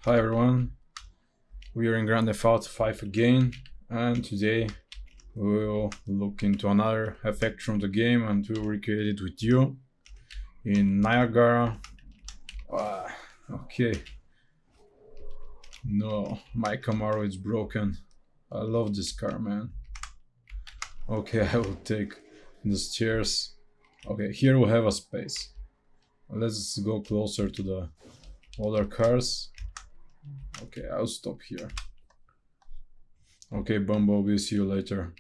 Hi everyone, we are in Grand Theft Auto 5 again, and today we will look into another effect from the game and we'll recreate it with you in Niagara. Okay. No, my Camaro is broken. I love this car, man. Okay, I will take the stairs. Okay, here we have a space. Let's go closer to the other cars. Okay, I'll stop here. Okay, Bumblebee, see you later.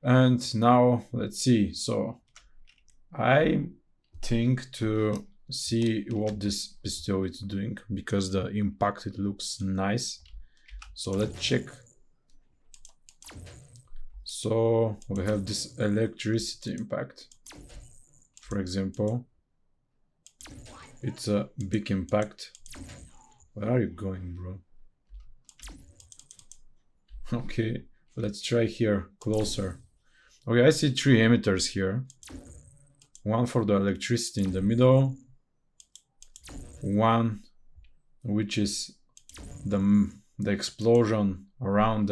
And now let's see. So I think to see what this pistol is doing, because the impact, it looks nice. So let's check. So we have this electricity impact, for example. It's a big impact. Where are you going, bro? Okay, let's try here closer. Okay, I see 3 emitters here. One for the electricity in the middle, one which is the explosion around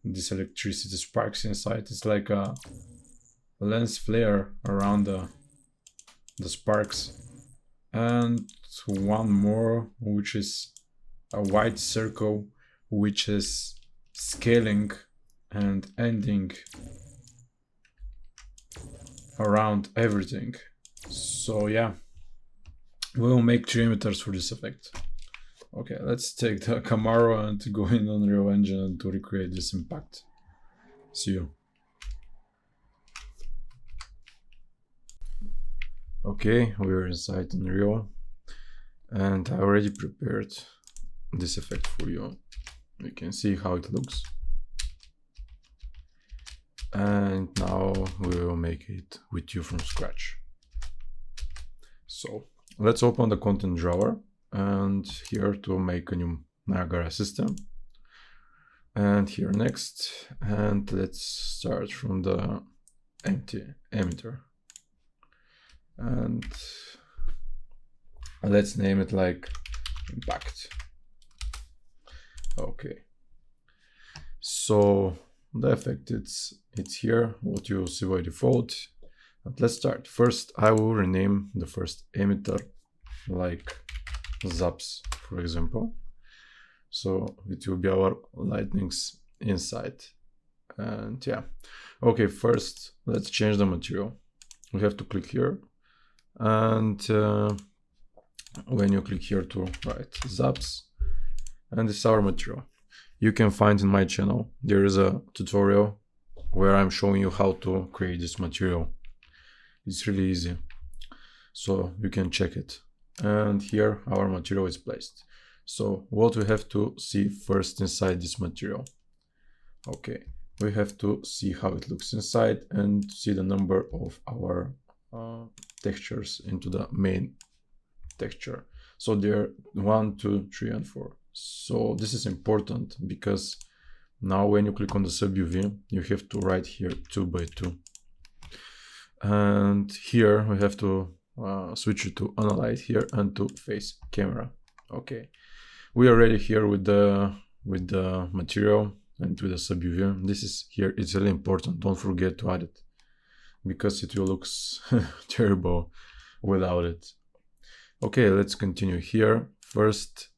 this electricity sparks inside. It's like a lens flare around the sparks, and one more which is a white circle which is scaling and ending around everything. So yeah, we will make 3 emitters for this effect. Okay, let's take the Camaro and go in Unreal Engine to recreate this impact. See you. Okay, we're inside Unreal and I already prepared this effect for you. You can see how it looks. And now we will make it with you from scratch. So let's open the content drawer and here to make a new Niagara system. And here next, and let's start from the empty emitter. And let's name it like impact. Okay, so the effect, it's here, what you see by default. And let's start. First, I will rename the first emitter like zaps, for example. So it will be our lightnings inside. And yeah, okay, first let's change the material. We have to click here, and when you click here to write zaps, and this is our material. You can find in my channel, there is a tutorial where I'm showing you how to create this material. It's really easy, so you can check it. And here our material is placed. So what we have to see first inside this material. Okay, we have to see how it looks inside and see the number of our textures into the main texture. So there are 1, 2, 3, and 4. So this is important because now when you click on the sub UV, you have to write here 2 by 2. And here we have to switch it to analyze here and to face camera. Okay, we are ready here with the material and with the sub UV. This is here, it's really important. Don't forget to add it because it will look terrible without it. Okay, let's continue here. First,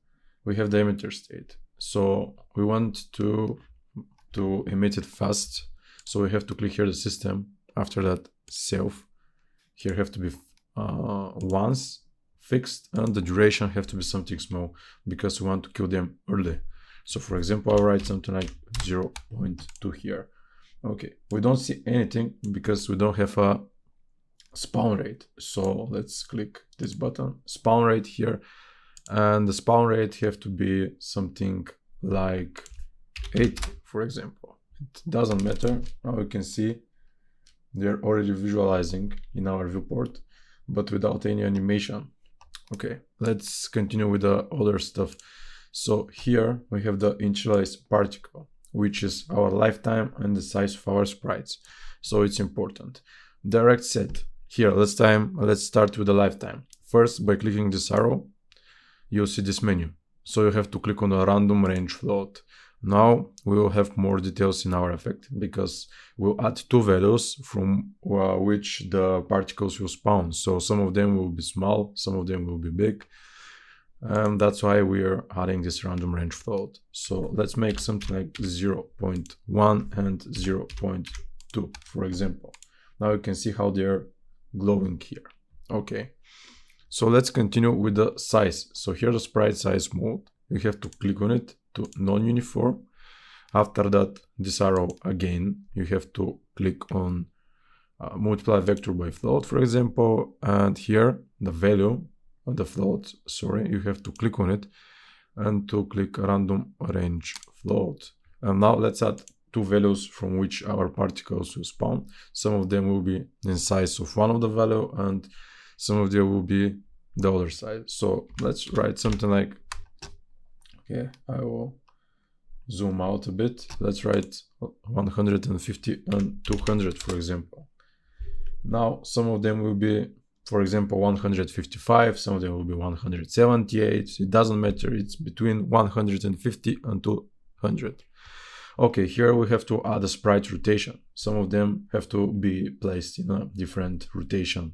we have the emitter state. So we want to emit it fast. So we have to click here the system. After that, self. Here have to be once fixed, and the duration have to be something small because we want to kill them early. So for example, I'll write something like 0.2 here. Okay, we don't see anything because we don't have a spawn rate. So let's click this button, spawn rate here, and the spawn rate have to be something like 80, for example. It doesn't matter. Now you can see they're already visualizing in our viewport, but without any animation. Okay, let's continue with the other stuff. So here we have the initialized particle, which is our lifetime and the size of our sprites. So it's important. Direct set. Here, let's start with the lifetime. First, by clicking this arrow, you'll see this menu. So you have to click on the random range float. Now we will have more details in our effect because we'll add two values from which the particles will spawn. So some of them will be small, some of them will be big. And that's why we are adding this random range float. So let's make something like 0.1 and 0.2, for example. Now you can see how they're glowing here. Okay. So let's continue with the size. So here the sprite size mode, you have to click on it to non-uniform. After that, this arrow again, you have to click on multiply vector by float, for example, and here the value of the float, sorry, you have to click on it and to click random range float. And now let's add two values from which our particles will spawn. Some of them will be in size of one of the value and some of them will be the other side. So let's write something like, okay, I will zoom out a bit. Let's write 150 and 200, for example. Now some of them will be, for example, 155, some of them will be 178. It doesn't matter, it's between 150 and 200. Okay, here we have to add a sprite rotation. Some of them have to be placed in a different rotation.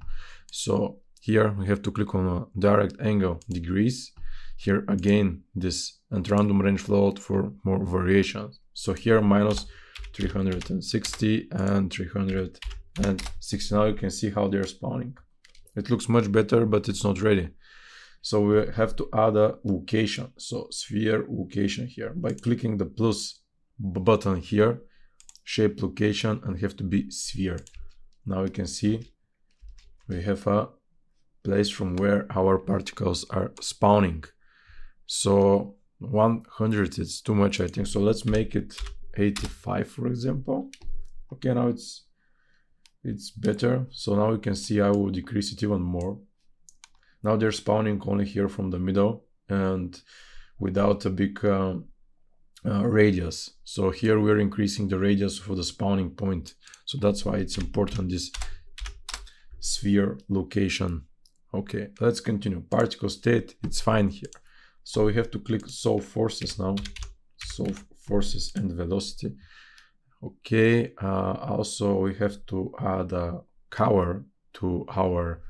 So here we have to click on a direct angle degrees. Here again, this and random range float for more variations. So here minus 360 and 360. Now you can see how they're spawning. It looks much better, but it's not ready. So we have to add a location. So sphere location here by clicking the plus button here, shape location, and have to be sphere. Now you can see we have a place from where our particles are spawning. So 100 is too much, I think. So let's make it 85, for example. Okay, now it's better. So now you can see I will decrease it even more. Now they're spawning only here from the middle and without a big radius. So here we're increasing the radius for the spawning point. So that's why it's important, this sphere location. Okay, let's continue. Particle state, it's fine here. So we have to click solve forces now. Solve forces and velocity. Okay, also we have to add a color to our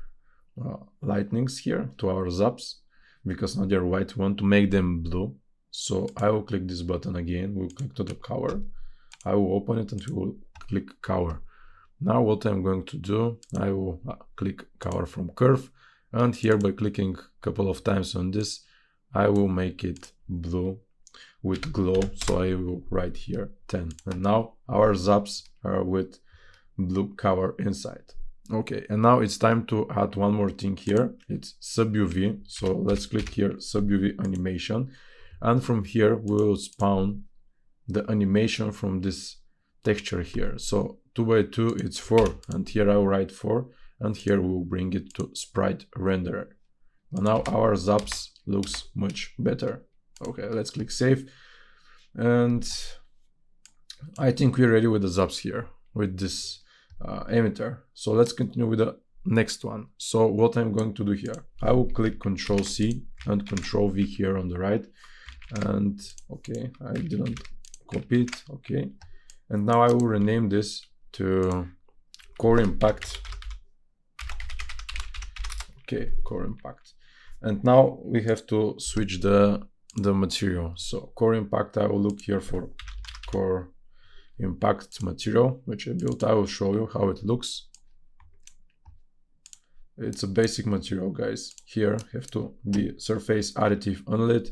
lightnings here, to our zaps, because now they're white. We want to make them blue. So I will click this button again. We'll click to the color. I will open it and we will click color. Now what I'm going to do, I will click color from curve, and here by clicking a couple of times on this, I will make it blue with glow. So I will write here 10. And now our zaps are with blue color inside. Okay, and now it's time to add one more thing here. It's sub UV. So let's click here, sub UV animation. And from here, we will spawn the animation from this texture here. So 2 by 2, it's 4. And here I will write 4. And here we will bring it to sprite renderer. And now our zaps looks much better. Okay, let's click save. And I think we're ready with the zaps here, with this emitter. So let's continue with the next one. So what I'm going to do here, I will click Ctrl C and Ctrl V here on the right. And okay, I didn't copy it. Okay, and now I will rename this to core impact. Okay, core impact. And now we have to switch the material. So core impact, I will look here for core impact material, which I built. I will show you how it looks. It's a basic material, guys. Here have to be surface additive unlit.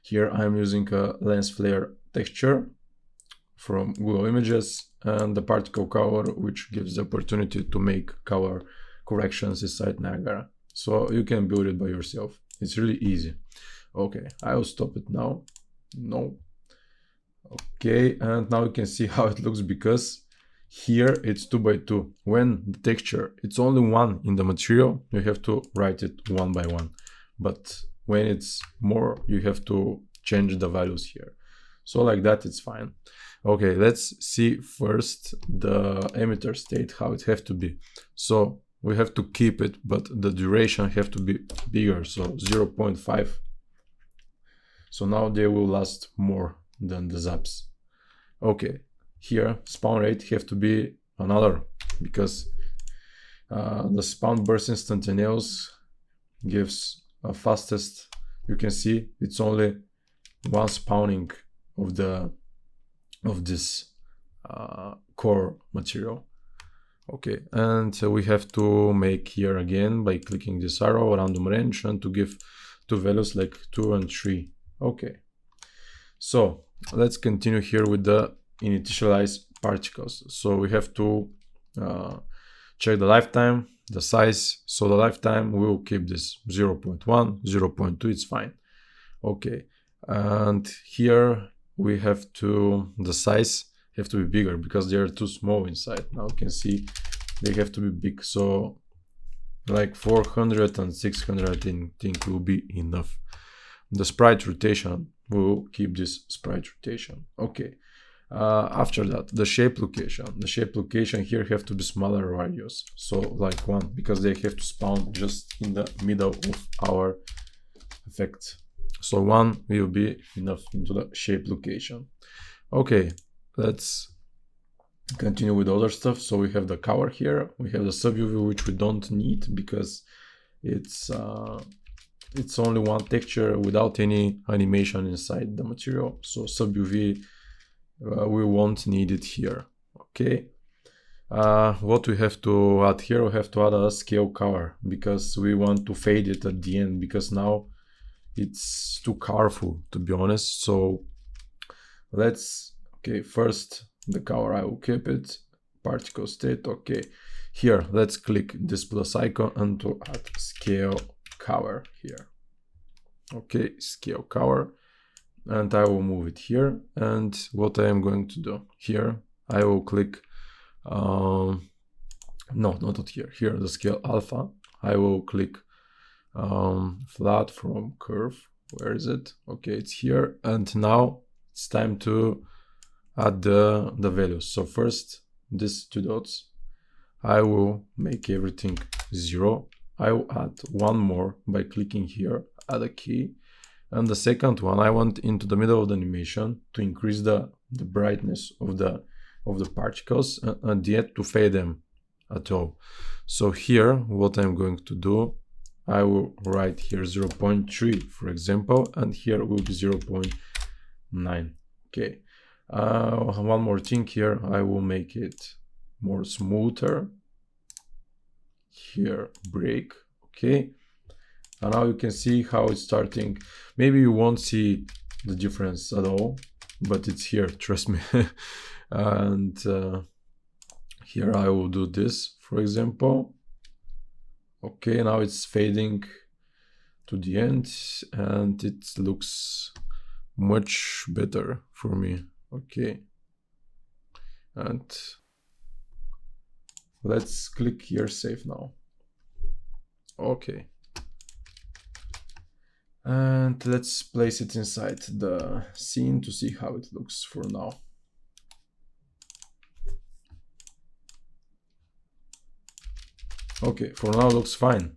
Here I'm using a lens flare texture from Google Images and the particle color, which gives the opportunity to make color corrections inside Niagara. So you can build it by yourself. It's really easy. Okay, I will stop it now. No. Okay, and now you can see how it looks, because here it's 2 by 2. When the texture, it's only 1 in the material, you have to write it 1 by 1. But when it's more, you have to change the values here. So like that, it's fine. Okay, let's see first the emitter state, how it have to be. So we have to keep it, but the duration have to be bigger. So 0.5. So now they will last more than the zaps. Okay, here spawn rate have to be another, because the spawn burst instantaneous gives a fastest. You can see it's only one spawning of this core material. Okay, and we have to make here again by clicking this arrow random range and to give two values like 2 and 3. Okay, so let's continue here with the initialize particles. So we have to check the lifetime, the size. So the lifetime we will keep this 0.1, 0.2, it's fine. Okay, and here we have to, the size have to be bigger because they are too small inside. Now you can see they have to be big, so like 400 and 600 I think will be enough. The sprite rotation, we'll keep this sprite rotation. Okay, after that, the shape location. The shape location here have to be smaller radius, so like 1, because they have to spawn just in the middle of our effect. So 1 will be enough into the shape location. Okay, let's continue with other stuff. So we have the cover here, we have the sub UV, which we don't need because it's only one texture without any animation inside the material. So sub UV we won't need it here. Okay, what we have to add here, we have to add a scale cover because we want to fade it at the end, because now it's too colorful, to be honest. So let's, okay, first the cover I will keep it, particle state. Okay, here let's click this plus icon and to add scale cover here. Okay, scale cover, and I will move it here. And what I am going to do here, I will click no, not here, here the scale alpha. I will click flat from curve. Where is it? Okay, it's here. And now it's time to add the values. So first these 2 dots, I will make everything 0. I will add one more by clicking here, add a key. And the second one, I want into the middle of the animation to increase the brightness of the particles and yet to fade them at all. So here, what I'm going to do, I will write here 0.3, for example, and here will be 0.9. Okay. One more thing here, I will make it more smoother. Here, break. Okay. And now you can see how it's starting. Maybe you won't see the difference at all, but it's here, trust me. And here I will do this, for example. Okay, now it's fading to the end and it looks much better for me. Okay, and let's click here, save now. Okay, and let's place it inside the scene to see how it looks for now. Okay, for now looks fine.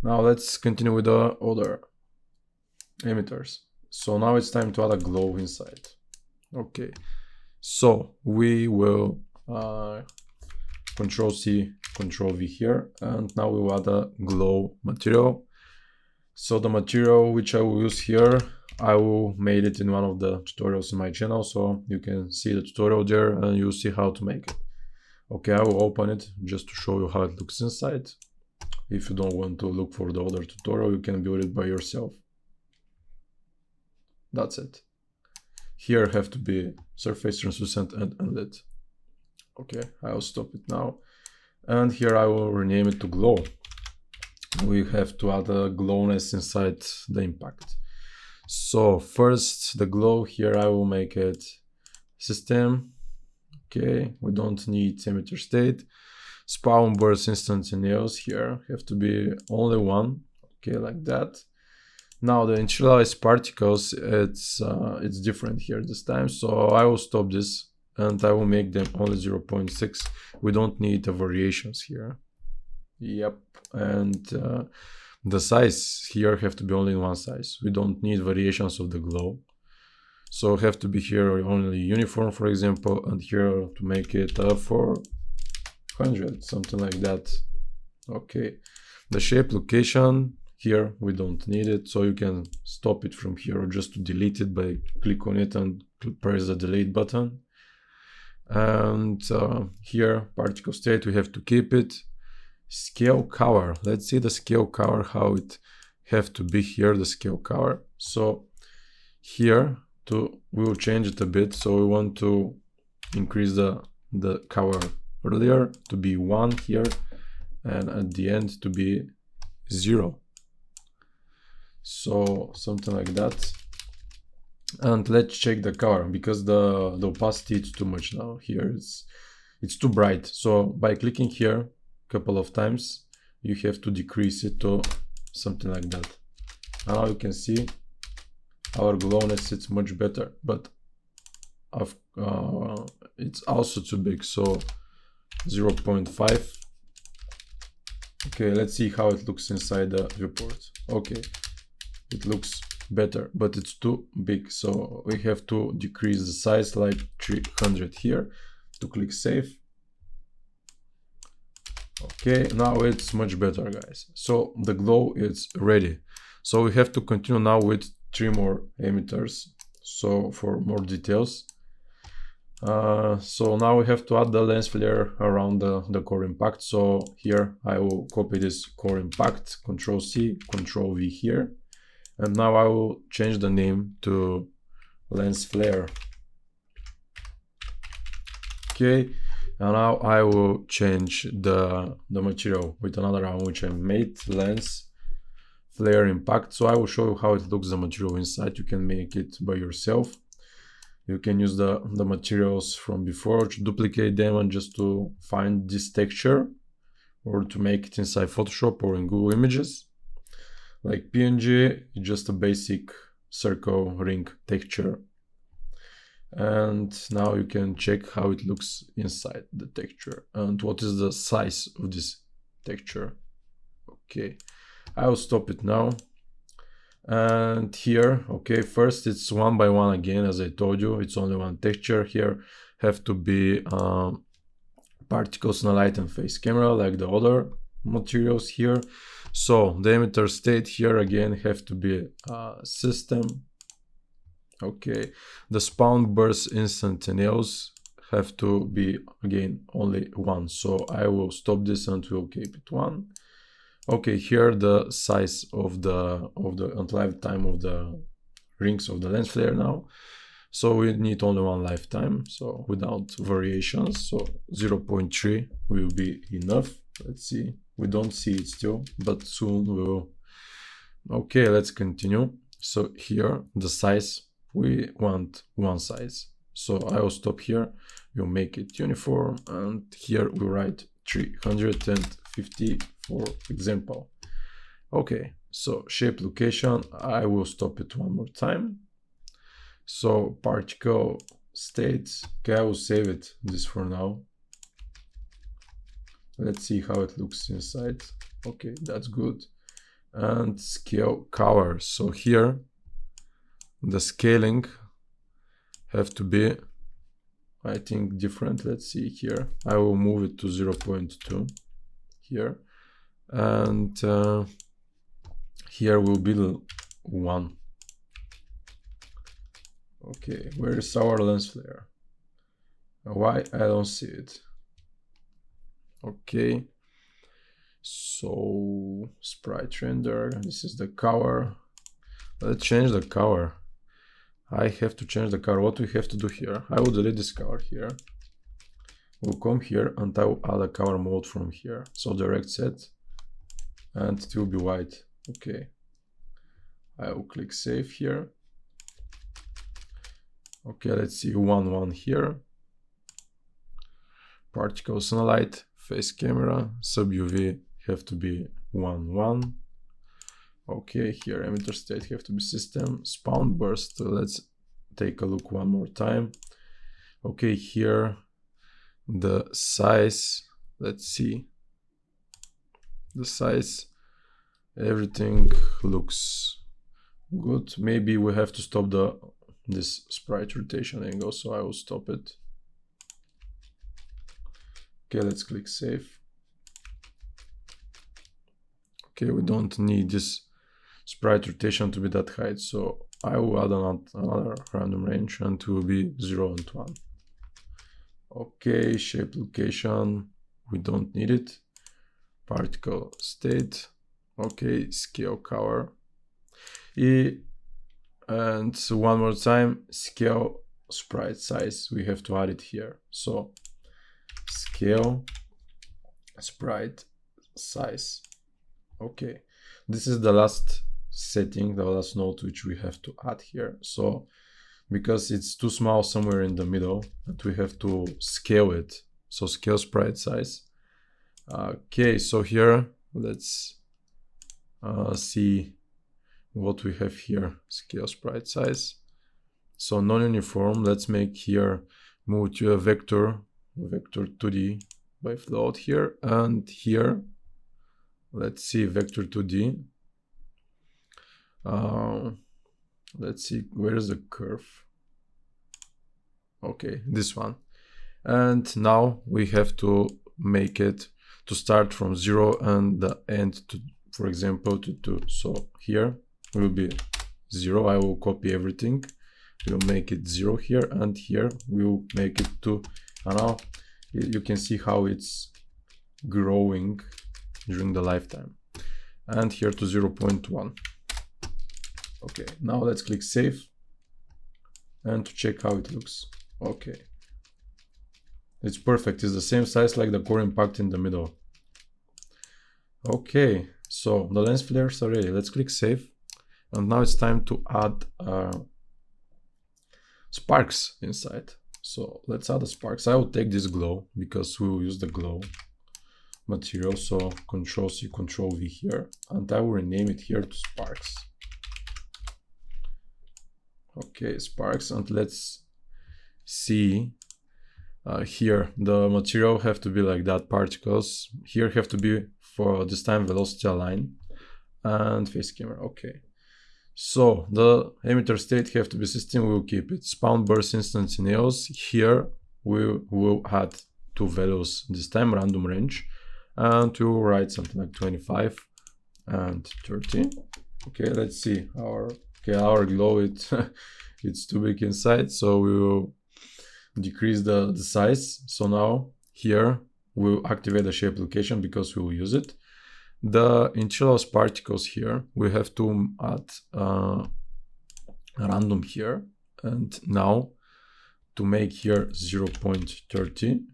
Now let's continue with the other emitters. So now it's time to add a glow inside. Okay, so we will Control C, Control V here, and now we will add a glow material. So the material which I will use here, I will made it in one of the tutorials in my channel, so you can see the tutorial there and you'll see how to make it. Okay, I will open it just to show you how it looks inside. If you don't want to look for the other tutorial, you can build it by yourself. That's it. Here have to be surface, translucent, and lit. Okay, I will stop it now. And here I will rename it to glow. We have to add a glowness inside the impact. So first the glow here, I will make it system. Okay, we don't need emitter state. Spawn burst instantaneous here have to be only 1. Okay, like that. Now the initialized particles, it's different here this time, so I will stop this and I will make them only 0.6. We don't need the variations here. Yep, and the size here have to be only in one size. We don't need variations of the glow. So have to be here only uniform, for example, and here to make it 400, something like that. Okay, the shape location here we don't need it, so you can stop it from here or just to delete it by click on it and press the delete button. And here particle state we have to keep it. Scale cover, let's see the scale cover, how it have to be here, the scale cover. So here we will change it a bit, so we want to increase the cover earlier to be 1 here, and at the end to be 0. So something like that. And let's check the cover, because the opacity is too much now. Here it's too bright. So by clicking here a couple of times, you have to decrease it to something like that. Now you can see our glowness, it's much better, but it's also too big, so 0.5. Okay, let's see how it looks inside the viewport. Okay, it looks better, but it's too big, so we have to decrease the size like 300 here to click save. Okay, now it's much better, guys. So the glow is ready. So we have to continue now with 3 more emitters, so for more details. So now we have to add the lens flare around the core impact. So here I will copy this core impact, Ctrl C, Ctrl V here, and now I will change the name to lens flare. Okay, and now I will change the material with another one which I made, lens flare impact. So I will show you how it looks, the material inside. You can make it by yourself. You can use the materials from before to duplicate them and just to find this texture, or to make it inside Photoshop or in Google Images. Like PNG, it's just a basic circle ring texture. And now you can check how it looks inside the texture and what is the size of this texture. Okay, I will stop it now. And here, okay, first it's 1 by 1 again, as I told you, it's only one texture. Here have to be particles in a light and face camera like the other materials here. So the emitter state here again have to be system. Okay, the spawn burst instantaneous have to be again only 1. So I will stop this and we'll keep it 1. Okay, here the size of the and lifetime of the rings of the lens flare now. So we need only 1 lifetime, so without variations. So 0.3 will be enough. Let's see. We don't see it still, but soon we will. Okay, let's continue. So here the size, we want 1 size. So I will stop here. We'll make it uniform, and here we write 350 for example. Okay, so shape location, I will stop it 1 more time. So particle states, okay, I will save it this for now. Let's see how it looks inside. Okay, that's good. And scale cover. So here the scaling have to be, I think, different. Let's see here. I will move it to 0.2 here, and here will be 1. Okay, where is our lens flare? Why I don't see it? Okay, so sprite render, this is the cover. Let's change the cover. I have to change the cover. What we have to do here? I will delete this cover here. We'll come here and I will add a cover mode from here. So direct set, and it will be white. Okay, I will click save here. Okay, let's see 1 here. Particle sunlight, face camera, sub UV have to be 1. Okay, here emitter state have to be system, spawn burst. Let's take a look 1 more time. Okay, here the size, let's see, the size Everything looks good. Maybe we have to stop this sprite rotation angle, so I will stop it. Okay, let's click save. Okay, we don't need this sprite rotation to be that height, so I will add another random range, and it will be 0 and 1. Okay, shape location, we don't need it. Particle state, okay, scale cover. And one more time, scale sprite size, we have to add it here. So scale sprite size. Okay, this is the last setting, the last node which we have to add here. So because it's too small somewhere in the middle, and we have to scale it. So scale sprite size. Okay, so here let's see what we have here. Scale sprite size. So non-uniform, let's make here, move to a vector 2D by float here, and here let's see vector 2D. Let's see, where is the curve? Okay, this one. And now we have to make it to start from 0 and the end to, for example, to 2. So here will be 0. I will copy everything. We'll make it 0 here, and here we'll make it 2. And now you can see how it's growing during the lifetime. And here to 0.1. Okay, now let's click save and to check how it looks. Okay, it's perfect. It's the same size like the core impact in the middle. Okay, so the lens flares are ready. Let's click save, and now it's time to add sparks inside. So let's add the sparks. I will take this glow because we will use the glow material. So Control C, Control V here, and I will rename it here to sparks. Okay, sparks, and let's see here the material have to be like that. Particles here have to be for this time velocity align and face camera. Okay, so the emitter state have to be system. We will keep it. Spawn burst instance in EOS. Here we will add 2 values this time, random range, and we will write something like 25 and 30. Okay, let's see our glow. It's too big inside, so we will decrease the size. So now here we'll activate the shape location because we will use it. The initial particles here we have to add random here, and now to make here 0.30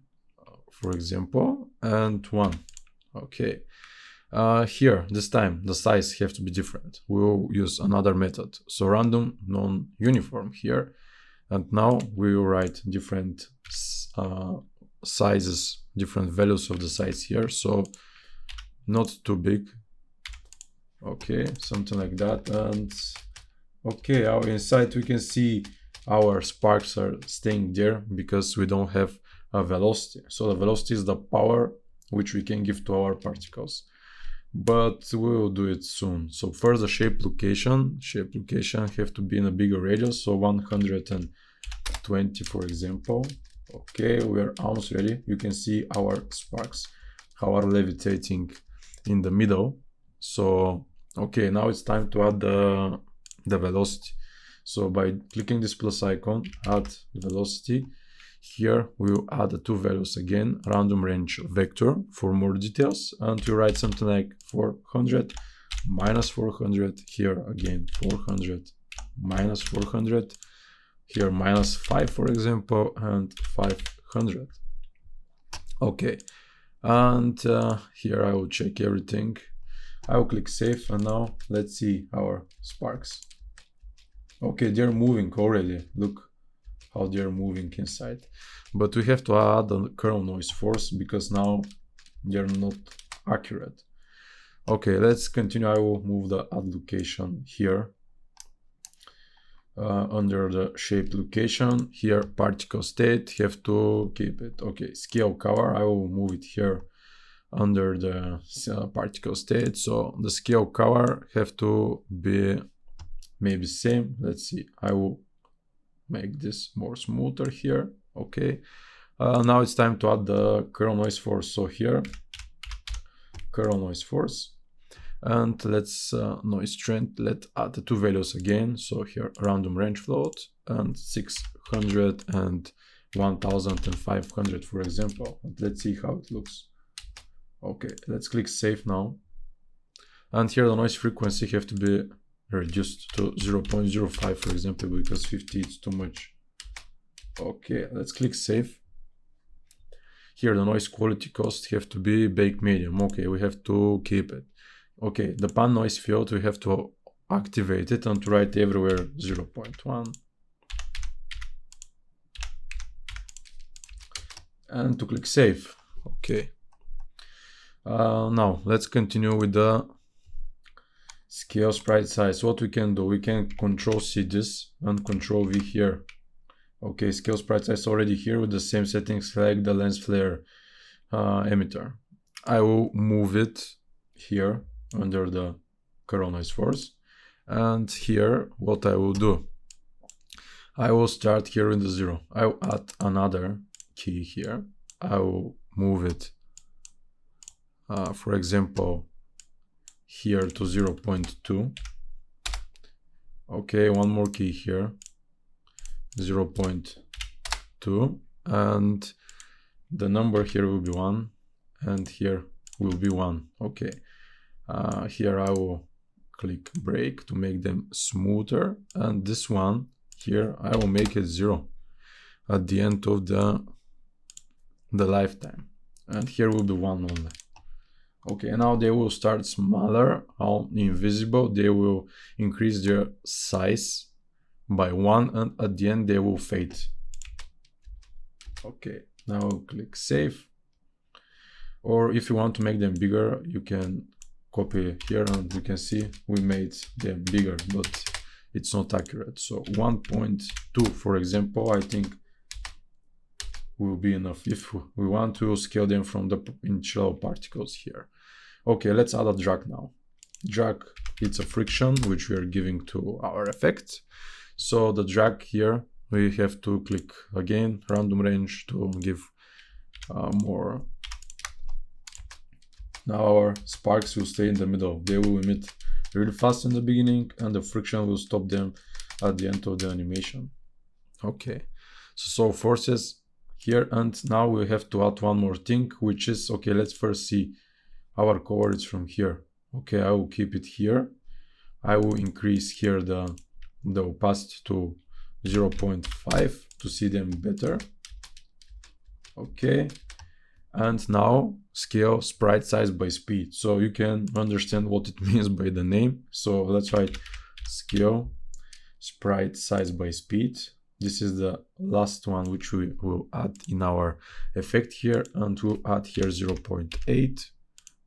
for example, and 1. Okay, here this time the size have to be different. We will use another method, so random non-uniform here, and now we will write different sizes, different values of the size here, so not too big. Okay, something like that. And okay, our inside we can see our sparks are staying there because we don't have a velocity. So the velocity is the power which we can give to our particles, but we will do it soon. So first the shape location have to be in a bigger radius, so 120 for example. Okay, we are almost ready. You can see our sparks how are levitating in the middle. So okay, now it's time to add the velocity. So by clicking this plus icon, add velocity. Here we will add the 2 values again, random range vector for more details, and you write something like 400 minus 400, here again 400 minus 400, here minus 5 for example, and 500. Okay, and here I will check everything. I will click save, and now let's see our sparks. Okay, they're moving already. Look how they're moving inside. But we have to add the kernel noise force because now they're not accurate. Okay, let's continue. I will move the add location here. Under the shape location, here particle state, have to keep it. Okay, scale cover, I will move it here under the particle state. So the scale color have to be maybe same. Let's see, I will make this more smoother here. Okay, now it's time to add the curl noise force. So here, curl noise force, and let's noise strength, let's add the two values again. So here random range float and 600 and 1500, for example. And let's see how it looks. Okay, let's click save now. And here the noise frequency have to be reduced to 0.05, for example, because 50 is too much. Okay, let's click save. Here the noise quality cost have to be baked medium. Okay, we have to keep it. Okay, the pan noise field, we have to activate it and to write everywhere 0.1. And to click save. Okay. Now let's continue with the scale sprite size. What we can do, we can control C this and control V here. Okay, scale sprite size already here with the same settings like the lens flare emitter. I will move it here under the curl noise force, and here what I will do, I will start here in the 0. I will add another key here. I will move it for example here to 0.2. Okay, one more key here, 0.2, and the number here will be 1 and here will be 1. Okay, here I will click break to make them smoother, and this one here I will make it 0 at the end of the lifetime, and here will be 1 only. Okay, now they will start smaller, all invisible. They will increase their size by 1, and at the end they will fade. Okay, now click save. Or if you want to make them bigger, you can copy here, and you can see we made them bigger, but it's not accurate. So 1.2, for example, I think will be enough if we want to scale them from the initial particles here. Okay, let's add a drag now. Drag, it's a friction which we are giving to our effect. So the drag here, we have to click again random range to give more. Now our sparks will stay in the middle. They will emit really fast in the beginning, and the friction will stop them at the end of the animation. Okay, so forces here, and now we have to add one more thing, which is, okay, let's first see our coverage from here. Okay, I will keep it here. I will increase here the opacity to 0.5 to see them better. Okay, and now scale sprite size by speed, so you can understand what it means by the name. So let's write scale sprite size by speed. This is the last one which we will add in our effect here, and we'll add here 0.8,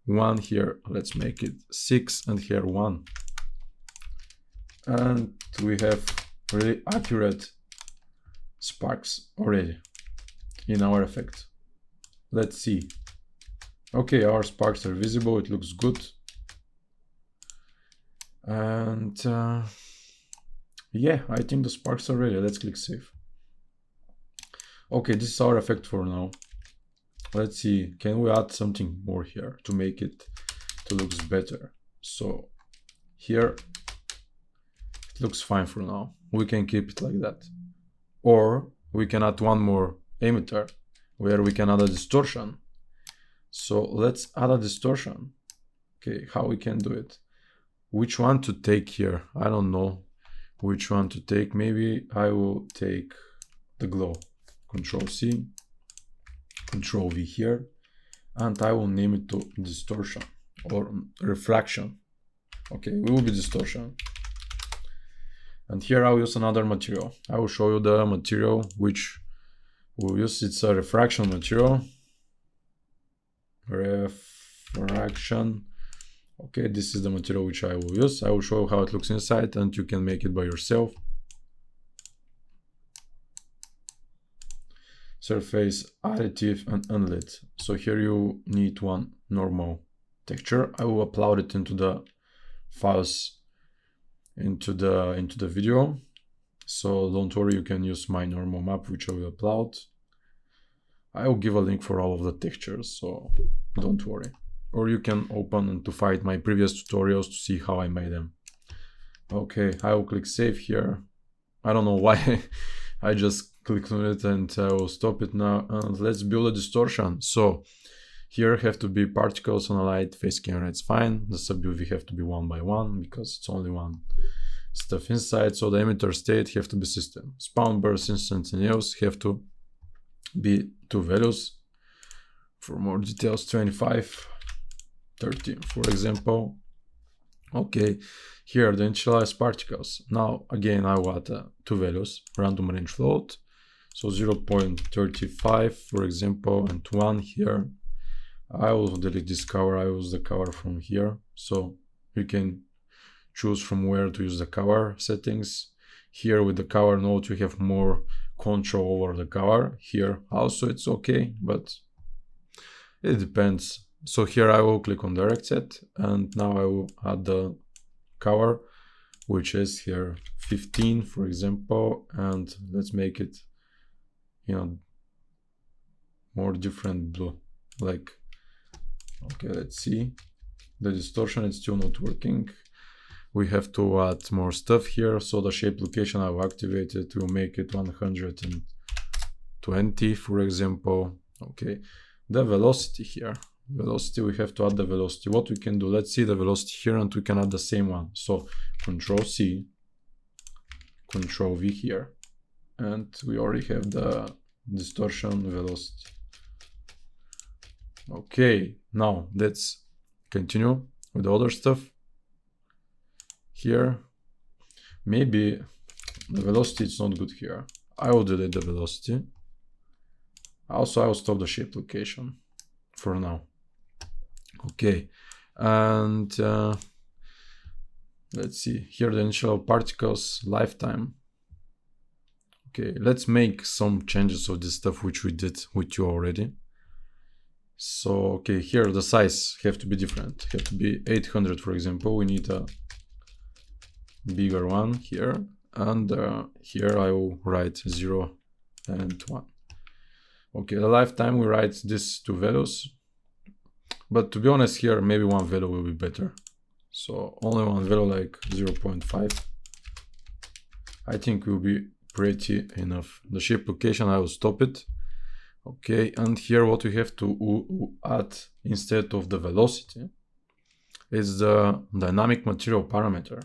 1 here, let's make it 6, and here 1. And we have really accurate sparks already in our effect. Let's see. Okay, our sparks are visible, it looks good. And yeah, I think the sparks are ready. Let's click save. Okay, this is our effect for now. Let's see, can we add something more here to make it to looks better? So here it looks fine for now. We can keep it like that. Or we can add one more emitter where we can add a distortion. So let's add a distortion. Okay, how we can do it? Which one to take here? I don't know which one to take. Maybe I will take the glow. Control C, Control V here, and I will name it to distortion or refraction. Okay, we will be distortion. And here I will use another material. I will show you the material which we'll use. It's a refraction material. Refraction. Okay, this is the material which I will use. I will show you how it looks inside, and you can make it by yourself. surface, additive, and unlit. So here you need one normal texture. I will upload it into the files into the video. So don't worry, you can use my normal map, which I will upload. I will give a link for all of the textures, so don't worry. Or you can open and to find my previous tutorials to see how I made them. Okay, I will click save here. I don't know why I just clicked on it, and I will stop it now. And let's build a distortion. So here have to be particles on a light, face camera, it's fine. The sub UV have to be 1 by 1 because it's only one stuff inside. So the emitter state have to be system. Spawn, burst, instantaneous have to be 2 values. For more details, 25, 30, for example. Okay, here are the initialized particles. Now again I want 2 values, random range float. So 0.35 for example, and 1 here. I will delete this cover. I use the cover from here, so you can choose from where to use the cover settings. Here with the cover node you have more control over the cover. Here also it's okay, but it depends. So here I will click on direct set, and now I will add the cover, which is here 15 for example, and let's make it, you know, more different blue. Like, okay, let's see. The distortion is still not working. We have to add more stuff here. So the shape location I will activate it. We'll make it 120 for example. Okay, the velocity here. Velocity, we have to add the velocity. What we can do, let's see the velocity here, and we can add the same one. So Control C, Control V here, and we already have the distortion velocity. Okay, now let's continue with the other stuff. Here, maybe the velocity is not good here. I will delete the velocity. Also, I will stop the shape location for now. Okay, and let's see here the initial particles lifetime. Okay, let's make some changes of this stuff which we did with you already. So okay, here the size have to be different. Have to be 800 for example. We need a bigger one here, and here I will write 0 and 1. Okay, the lifetime we write these 2 values. But to be honest here, maybe 1 value will be better. So only 1 value, like 0.5. I think will be pretty enough. The shape location, I will stop it. Okay, and here what we have to add instead of the velocity is the dynamic material parameter.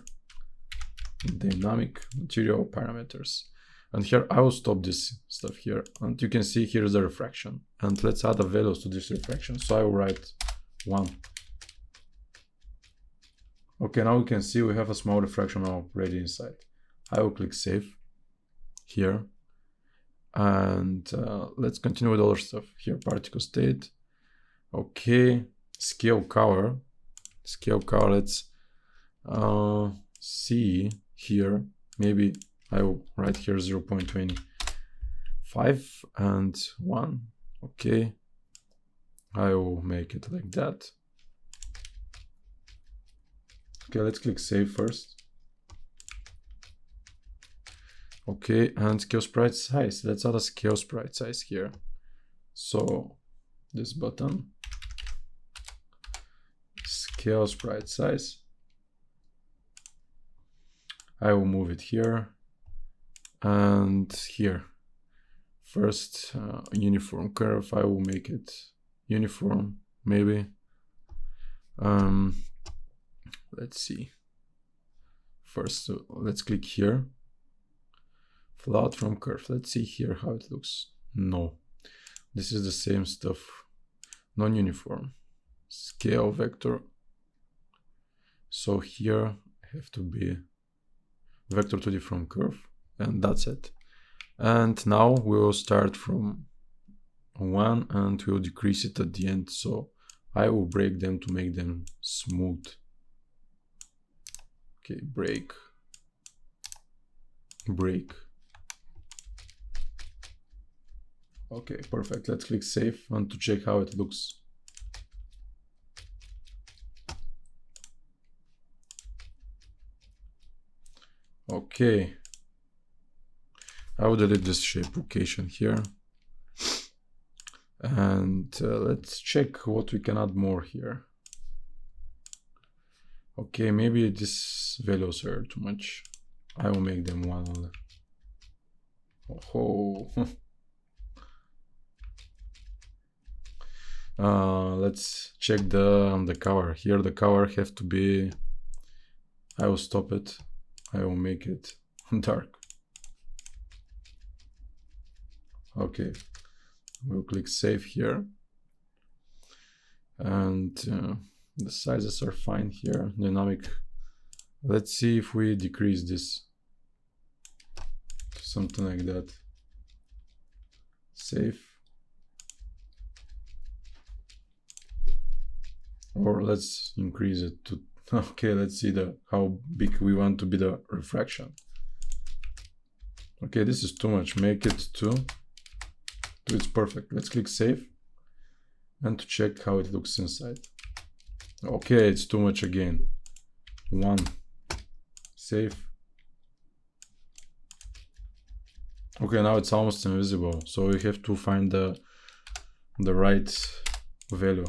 Dynamic material parameters. And here I will stop this stuff here, and you can see here's the refraction. And let's add the values to this refraction. So I will write 1. Okay, now we can see we have a small refraction already inside. I will click save here, and let's continue with other stuff. Here particle state. Okay, scale color. Scale color, let's see here. Maybe I will write here 0.25 and 1. Okay, I will make it like that. Okay, let's click save first. Okay, and scale sprite size. Let's add a scale sprite size here. So this button, scale sprite size. I will move it here and here. First, uniform curve. I will make it uniform, maybe. Let's see. First, let's click here. Float from curve. Let's see here how it looks. No, this is the same stuff. Non-uniform. Scale vector. So here have to be vector 2D from curve, and that's it. And now we will start from 1 and we'll decrease it at the end. So I will break them to make them smooth. Okay, break. Okay, perfect. Let's click save and to check how it looks. Okay. I will delete this shape location here. And let's check what we can add more here. Okay, maybe these values are too much. I will make them one only. Oh. Let's check the cover. Here the cover have to be, I will stop it. I will make it dark. Okay, we'll click save here. And the sizes are fine here, dynamic. Let's see if we decrease this to something like that. Save. Or let's increase it to, okay, let's see how big we want to be the refraction. Okay, this is too much. Make it 2. It's perfect. Let's click save and to check how it looks inside. Okay, it's too much again. 1. Save. Okay, now it's almost invisible, so we have to find the right value.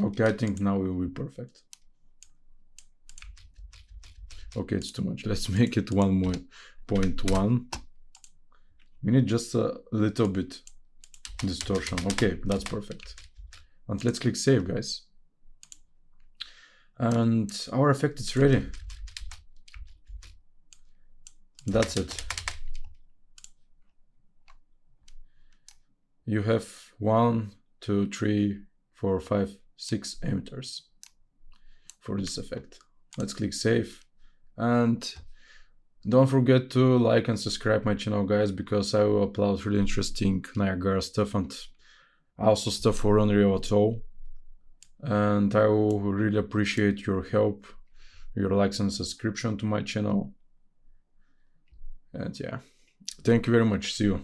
Okay, I think now it will be perfect. Okay, it's too much. Let's make it 1.1. We need just a little bit distortion. Okay, that's perfect. And let's click save, guys. And our effect is ready. That's it. You have 1, 2, 3, 4, 5, 6 emitters for this effect. Let's click save. And don't forget to like and subscribe my channel, guys, because I will upload really interesting Niagara stuff and also stuff for Unreal at all. And I will really appreciate your help, your likes and subscription to my channel. And yeah, thank you very much. See you.